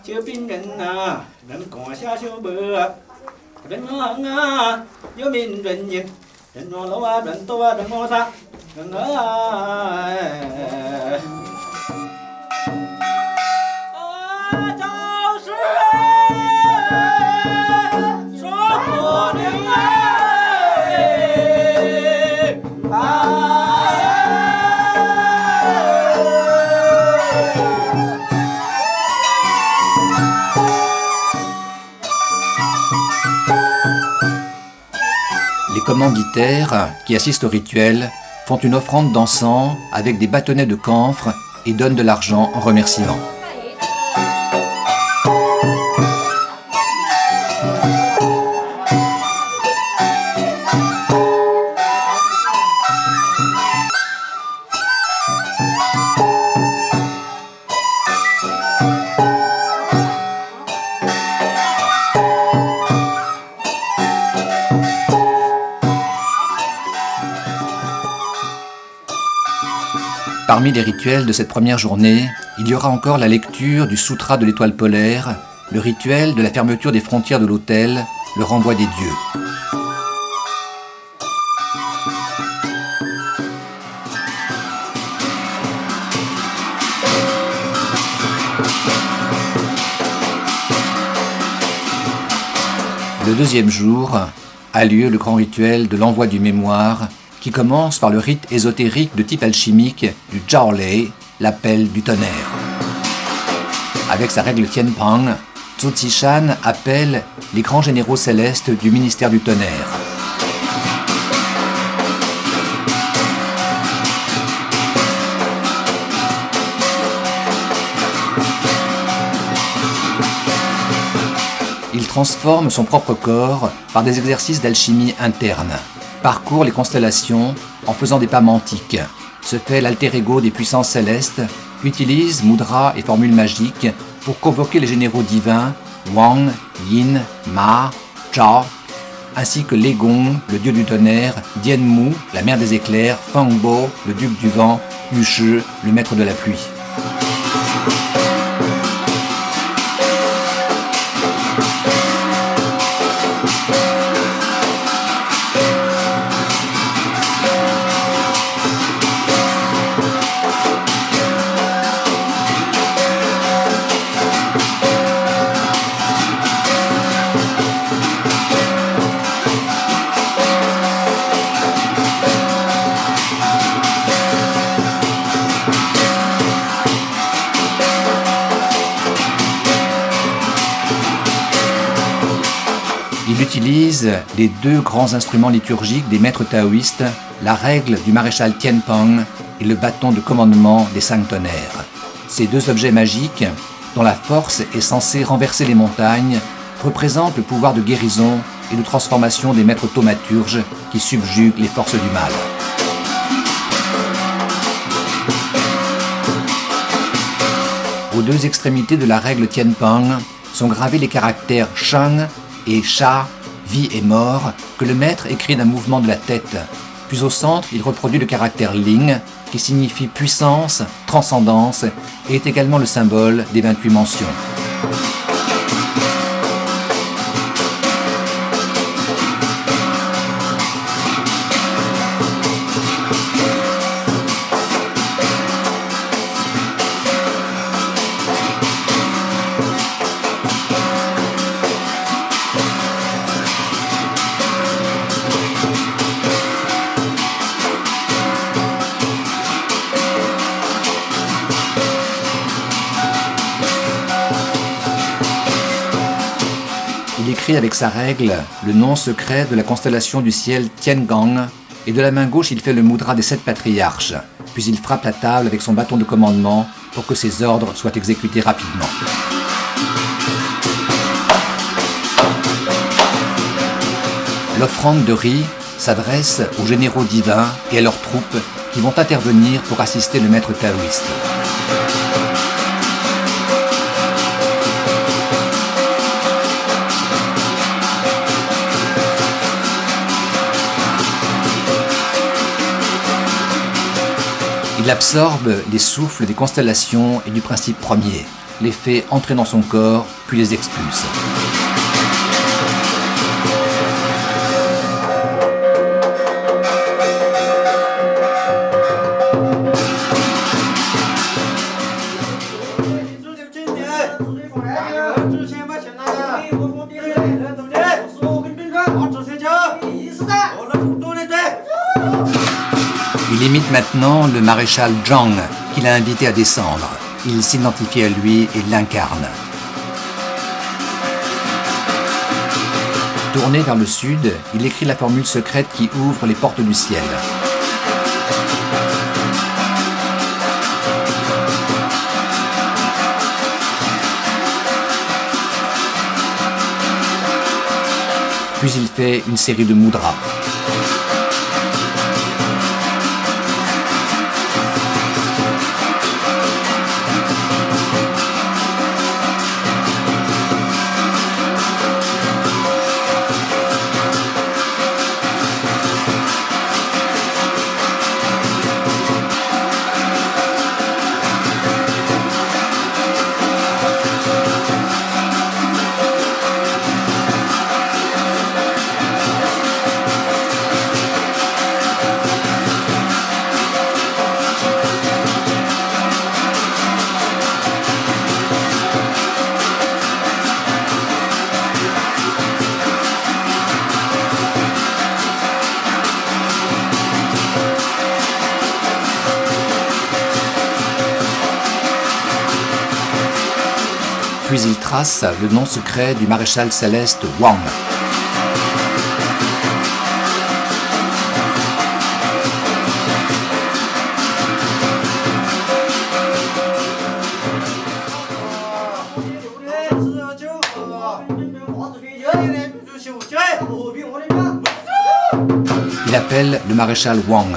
chưa pin人呐，人赶下修不，人行啊，有民人言，人多楼啊，人多啊，人多啥，人啊。赵氏说我的Les commanditaires qui assistent au rituel font une offrande d'encens avec des bâtonnets de camphre et donnent de l'argent en remerciement. Parmi les rituels de cette première journée, il y aura encore la lecture du Sutra de l'étoile polaire, le rituel de la fermeture des frontières de l'autel, le renvoi des dieux. Le deuxième jour a lieu le grand rituel de l'envoi du mémoire, qui commence par le rite ésotérique de type alchimique du Jiaolei, l'appel du tonnerre. Avec sa règle Tianpang, Zhu Zishan appelle les grands généraux célestes du ministère du tonnerre. Il transforme son propre corps par des exercices d'alchimie interne, parcourt les constellations en faisant des pas mantiques, se fait l'alter ego des puissances célestes, utilise mudras et formules magiques pour convoquer les généraux divins Wang, Yin, Ma, Zhao, ainsi que Legong, le dieu du tonnerre, Dianmu, la mère des éclairs, Fangbo, le duc du vent, Yushi, le maître de la pluie. Il utilise les deux grands instruments liturgiques des maîtres taoïstes, la règle du maréchal Tianpang et le bâton de commandement des 5 tonnerres. Ces deux objets magiques, dont la force est censée renverser les montagnes, représentent le pouvoir de guérison et de transformation des maîtres thaumaturges qui subjuguent les forces du mal. Aux deux extrémités de la règle Tianpang sont gravés les caractères Shang et Sha, vie et mort, que le maître écrit d'un mouvement de la tête. Puis au centre, il reproduit le caractère Ling, qui signifie puissance, transcendance, et est également le symbole des 28 mentions. Il écrit avec sa règle le nom secret de la constellation du ciel Tiangong, et de la main gauche il fait le mudra des 7 patriarches, puis il frappe la table avec son bâton de commandement pour que ses ordres soient exécutés rapidement. L'offrande de riz s'adresse aux généraux divins et à leurs troupes qui vont intervenir pour assister le maître taoïste. Il absorbe les souffles des constellations et du principe premier. les fait entrer dans son corps, puis les expulse. Il imite maintenant le maréchal Zhang, qu'il a invité à descendre. Il s'identifie à lui et l'incarne. Tourné vers le sud, il écrit la formule secrète qui ouvre les portes du ciel. Puis il fait une série de mudras. Puis il trace le nom secret du maréchal céleste Wang. Il appelle le maréchal Wang.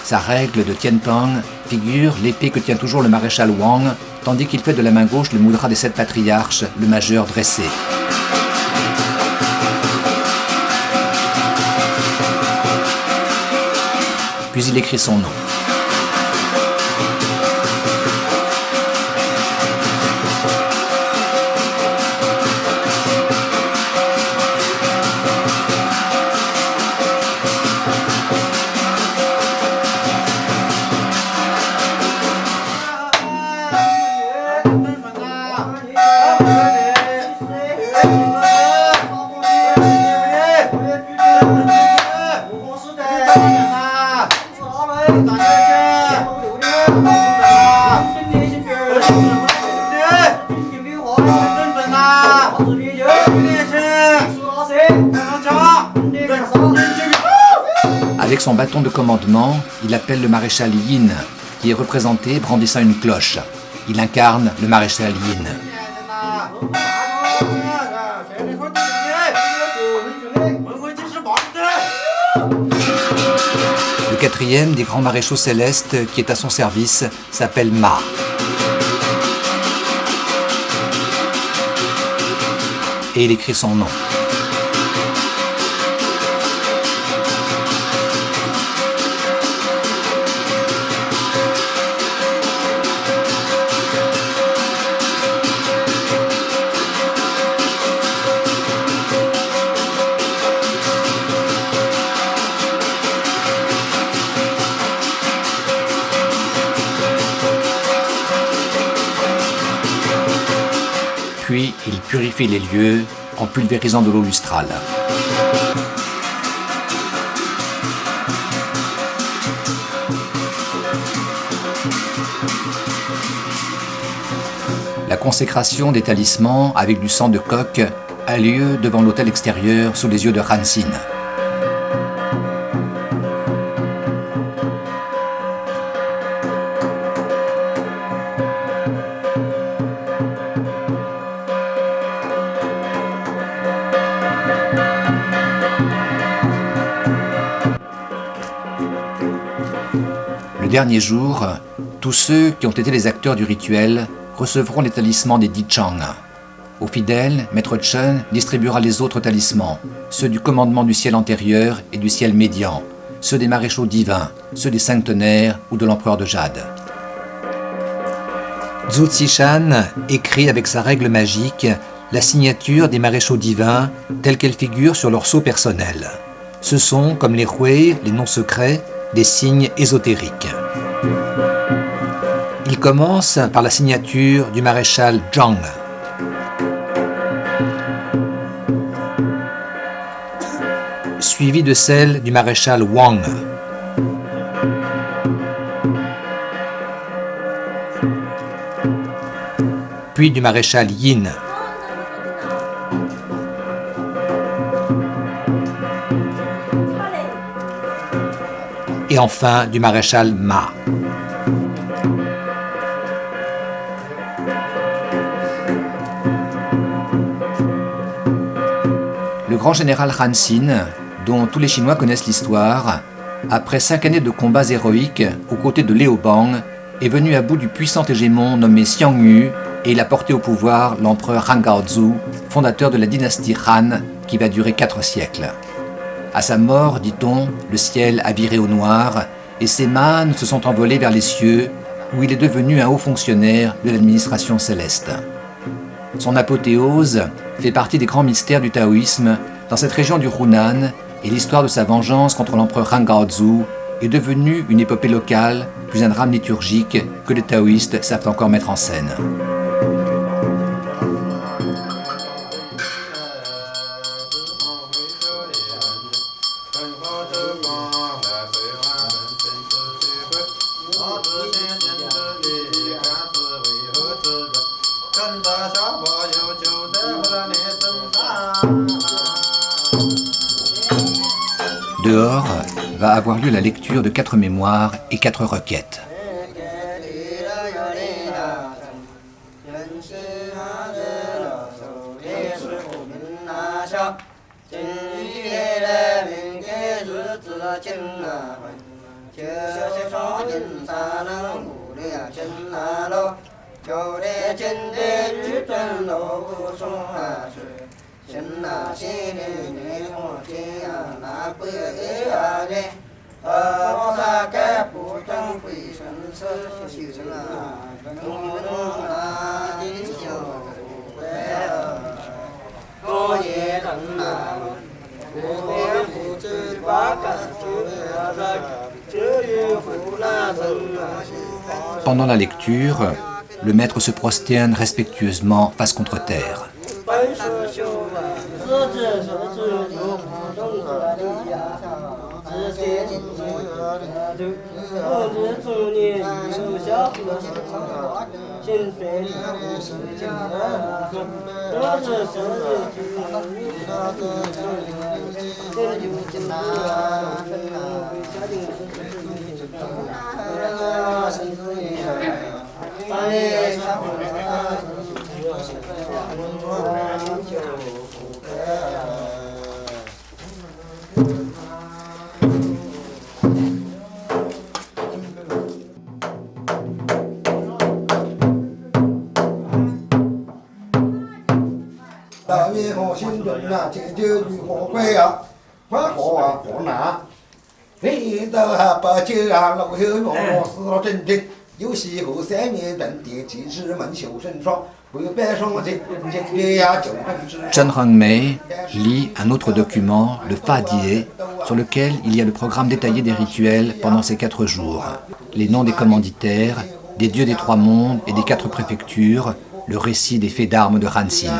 Sa règle de Tianpeng figure l'épée que tient toujours le maréchal Wang, tandis qu'il fait de la main gauche le mudra des 7 patriarches, le majeur dressé. Puis il écrit son nom. Avec son bâton de commandement, il appelle le maréchal Yin, qui est représenté brandissant une cloche. Il incarne le maréchal Yin. Le quatrième des grands maréchaux célestes qui est à son service s'appelle Ma. Et il écrit son nom. Puis il purifie les lieux en pulvérisant de l'eau lustrale. La consécration des talismans avec du sang de coq a lieu devant l'autel extérieur sous les yeux de Hansin. Le dernier jour, tous ceux qui ont été les acteurs du rituel recevront les talismans des 10 Chang. Aux fidèles, Maître Chen distribuera les autres talismans, ceux du commandement du ciel antérieur et du ciel médian, ceux des maréchaux divins, ceux des cinq tonnerres ou de l'empereur de Jade. Zhou Zishan écrit avec sa règle magique la signature des maréchaux divins telle qu'elle figure sur leur sceau personnel. Ce sont, comme les hui, les noms secrets, des signes ésotériques. Il commence par la signature du maréchal Zhang. Suivi de celle du maréchal Wang. Puis du maréchal Yin. Et enfin du maréchal Ma. Le grand général Han Xin, dont tous les Chinois connaissent l'histoire, après 5 années de combats héroïques aux côtés de Liu Bang, est venu à bout du puissant hégémon nommé Xiang Yu et il a porté au pouvoir l'empereur Han Gaozu, fondateur de la dynastie Han qui va durer 4 siècles. À sa mort, dit-on, le ciel a viré au noir et ses mânes se sont envolés vers les cieux où il est devenu un haut fonctionnaire de l'administration céleste. Son apothéose fait partie des grands mystères du taoïsme dans cette région du Hunan et l'histoire de sa vengeance contre l'empereur Han Gaozu est devenue une épopée locale, plus un drame liturgique que les taoïstes savent encore mettre en scène. Dehors va avoir lieu la lecture de 4 mémoires et 4 requêtes. Pendant la lecture, le maître se prosterne respectueusement face contre terre. Chen Hongmei lit un autre document, le Fa Die, sur lequel il y a le programme détaillé des rituels pendant ces 4 jours, les noms des commanditaires, des dieux des 3 mondes et des 4 préfectures, le récit des faits d'armes de Han Xin.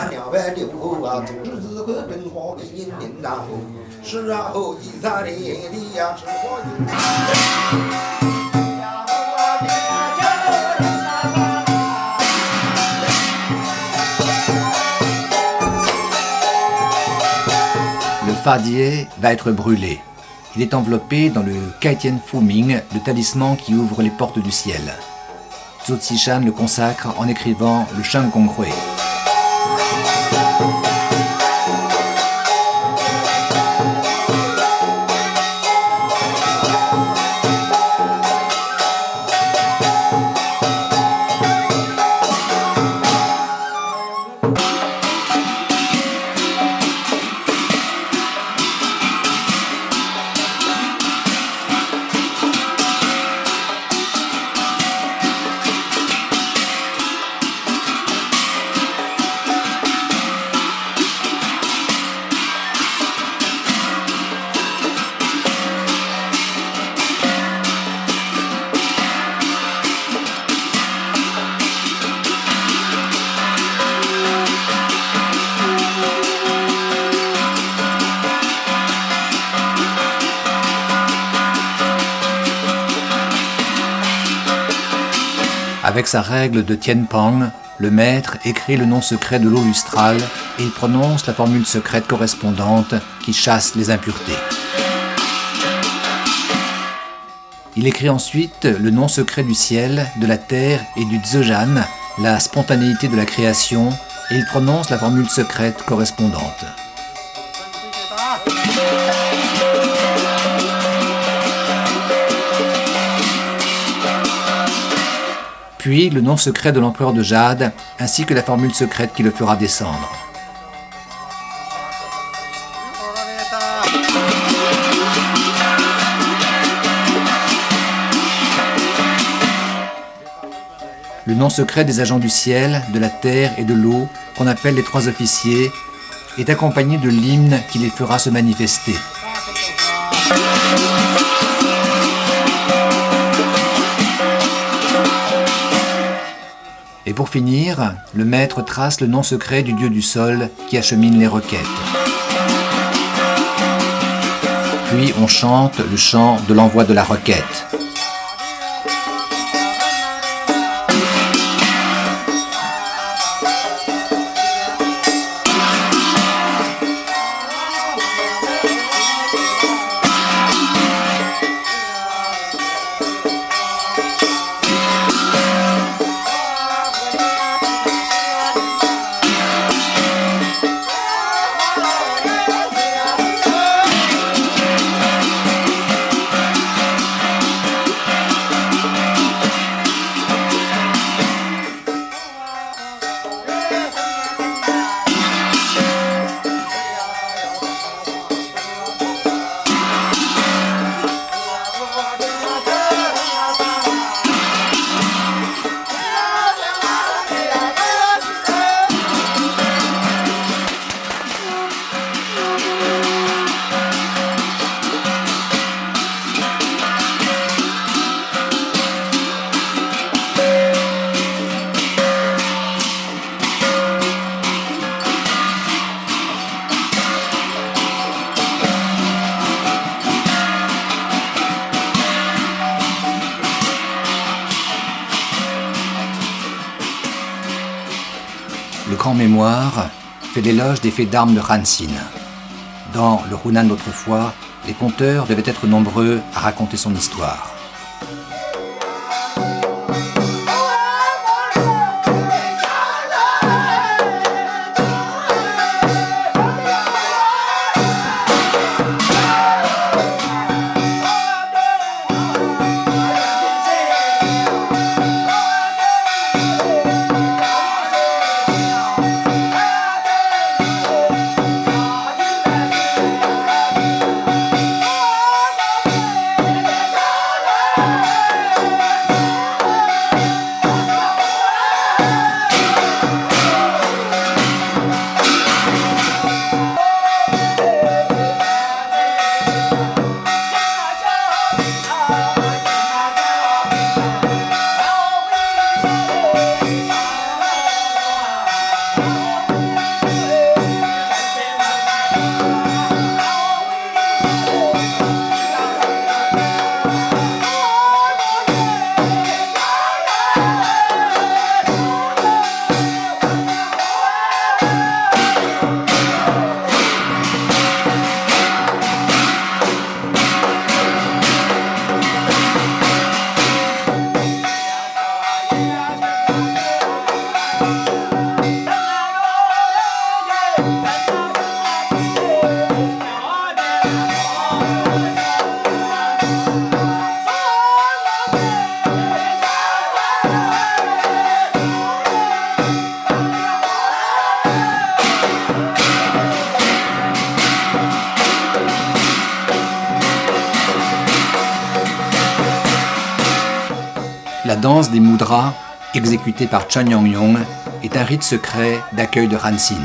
Le Fa Die va être brûlé. Il est enveloppé dans le Kaitian Fuming, le talisman qui ouvre les portes du ciel. Zhou Zishan le consacre en écrivant le Sheng Gong Hui. Avec sa règle de Tienpang, le maître écrit le nom secret de l'eau lustrale et il prononce la formule secrète correspondante qui chasse les impuretés. Il écrit ensuite le nom secret du ciel, de la terre et du Dzogchen, la spontanéité de la création, et il prononce la formule secrète correspondante. Puis le nom secret de l'empereur de jade, ainsi que la formule secrète qui le fera descendre. Le nom secret des agents du ciel, de la terre et de l'eau, qu'on appelle les trois officiers, est accompagné de l'hymne qui les fera se manifester. Et pour finir, le maître trace le nom secret du dieu du sol qui achemine les requêtes. Puis on chante le chant de l'envoi de la requête. Le Grand Mémoire fait l'éloge des faits d'armes de Hansin. Dans le Hunan d'autrefois, les conteurs devaient être nombreux à raconter son histoire. La danse des mudras, exécutée par Chun Yong-yong, est un rite secret d'accueil de Hansin.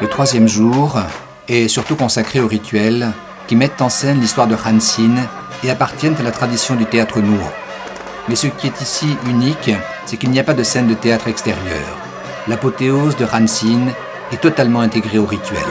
Le troisième jour est surtout consacré aux rituels qui mettent en scène l'histoire de Han Sin et appartiennent à la tradition du théâtre Nuo. Mais ce qui est ici unique, c'est qu'il n'y a pas de scène de théâtre extérieur. L'apothéose de Han Sin est totalement intégrée au rituel.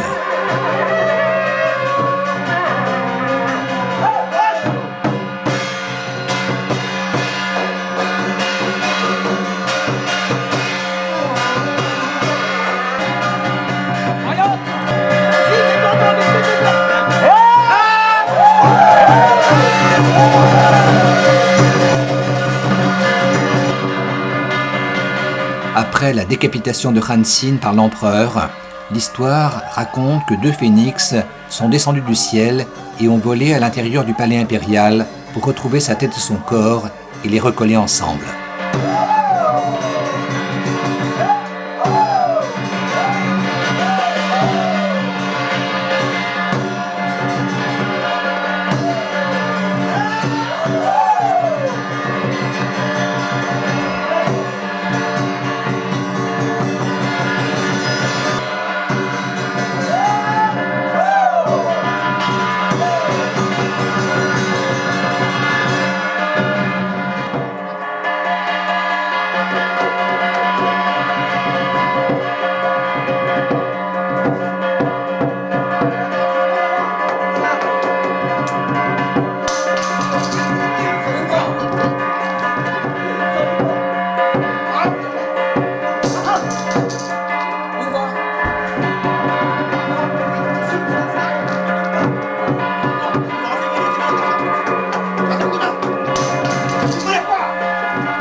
Après la décapitation de Han Sin par l'empereur, l'histoire raconte que 2 phénix sont descendus du ciel et ont volé à l'intérieur du palais impérial pour retrouver sa tête et son corps et les recoller ensemble.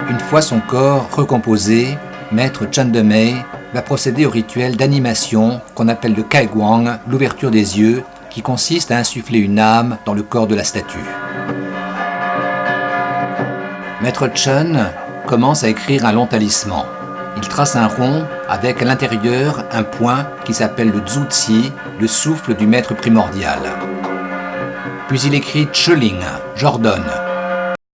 Une fois son corps recomposé, Maître Chan de Mei va procéder au rituel d'animation qu'on appelle le Kaiguang, l'ouverture des yeux, qui consiste à insuffler une âme dans le corps de la statue. Maître Chen commence à écrire un long talisman. Il trace un rond avec à l'intérieur un point qui s'appelle le Zhuzi, le souffle du maître primordial. Puis il écrit Cheling, j'ordonne.